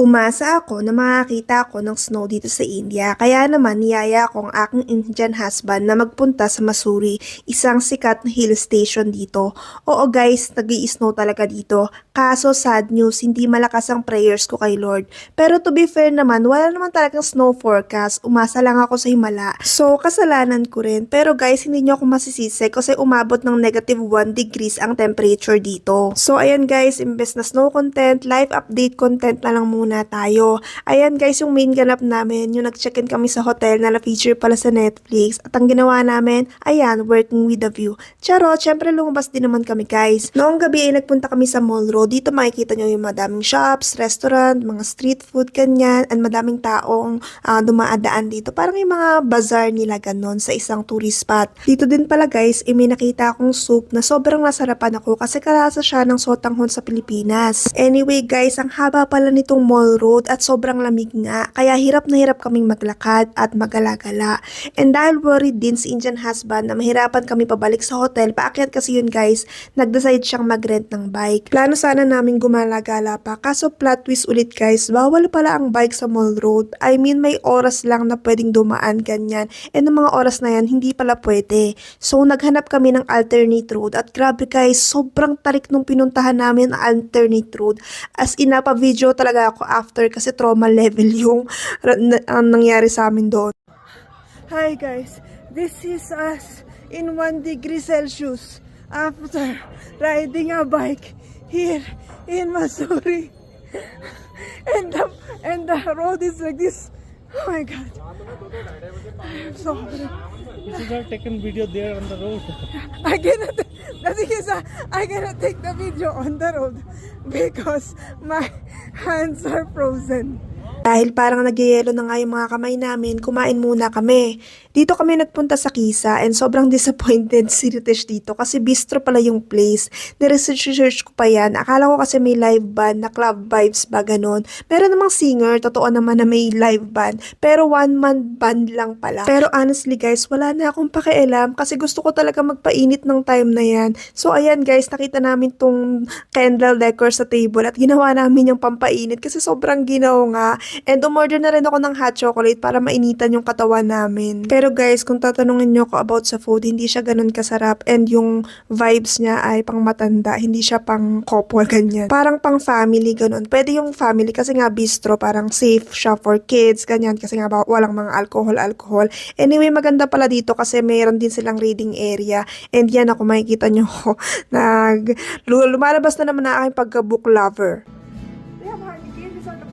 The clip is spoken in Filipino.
Umasa ako na makakita ako ng snow dito sa India, kaya naman niyaya ko ang aking Indian husband na magpunta sa Mussoorie, isang sikat na hill station dito. Oo guys, nag-i-snow talaga dito. Kaso sad news, hindi malakas ang prayers ko kay Lord. Pero to be fair naman, wala naman talagang snow forecast. Umasa lang ako sa Himala. So, kasalanan ko rin. Pero guys, hindi nyo ako masisisi kasi umabot ng -1 degrees ang temperature dito. So, ayan guys, imbes na snow content, live update content na lang muna tayo. Ayan guys, yung main ganap namin, yung nag-check-in kami sa hotel na na-feature pala sa Netflix. At ang ginawa namin, ayan, working with the view. Charot, syempre lumabas din naman kami guys. Noong gabi ay nagpunta kami sa Mall Road. Dito makikita nyo yung madaming shops, restaurant, mga street food, kanyan, and madaming taong dumaadaan dito. Parang yung mga bazaar nila ganon sa isang tourist spot. Dito din pala guys, may nakita akong soup na sobrang nasarapan ako kasi kalasa siya ng sotanghon sa Pilipinas. Anyway guys, ang haba pala nitong Mall Road at sobrang lamig nga, kaya hirap na hirap kaming maglakad at magala-gala. And dahil worried din si Indian husband na mahirapan kami pabalik sa hotel, paakyat kasi yun guys, nag-decide siyang mag-rent ng bike. Plano sana namin gumala-gala pa, kaso plot twist ulit guys, bawal pala ang bike sa Mall Road. I mean, may oras lang na pwedeng dumaan ganyan, and ng mga oras na yan, hindi pala pwede. So, naghanap kami ng alternate road at grabe guys, sobrang tarik nung pinuntahan namin ang alternate road. As in, napa-video talaga ako after kasi trauma level yung nangyari sa amin doon. Hi guys, this is us in 1 degree Celsius after riding a bike here in Mussoorie. And the road is like this. Oh my god. I'm so happy. You should have taken video there on the road. The thing is, I cannot take the video on the road because my hands are frozen. Dahil parang nagyayelo na nga yung mga kamay namin, kumain muna kami. Dito kami nagpunta sa Kisa and sobrang disappointed si Ritesh dito kasi bistro pala yung place. Niresearch ko pa yan. Akala ko kasi may live band na club vibes ba ganon. Meron namang singer, totoo naman na may live band. Pero one-man band lang pala. Pero honestly guys, wala na akong pakialam kasi gusto ko talaga magpainit ng time na yan. So ayan guys, nakita namin tong candle decor sa table at ginawa namin yung pampainit kasi sobrang ginaw nga. And umorder na rin ako ng hot chocolate para mainitan yung katawan namin. Pero guys, kung tatanungin nyo ako about sa food, hindi siya ganun kasarap. And yung vibes niya ay pang matanda, hindi siya pang couple, ganyan. Parang pang family, ganun. Pwede yung family kasi nga bistro, parang safe siya for kids, ganyan. Kasi nga walang mga alcohol. Anyway, maganda pala dito kasi mayroon din silang reading area. And yan ako, makikita nyo lumalabas na naman na aking pagka-book lover.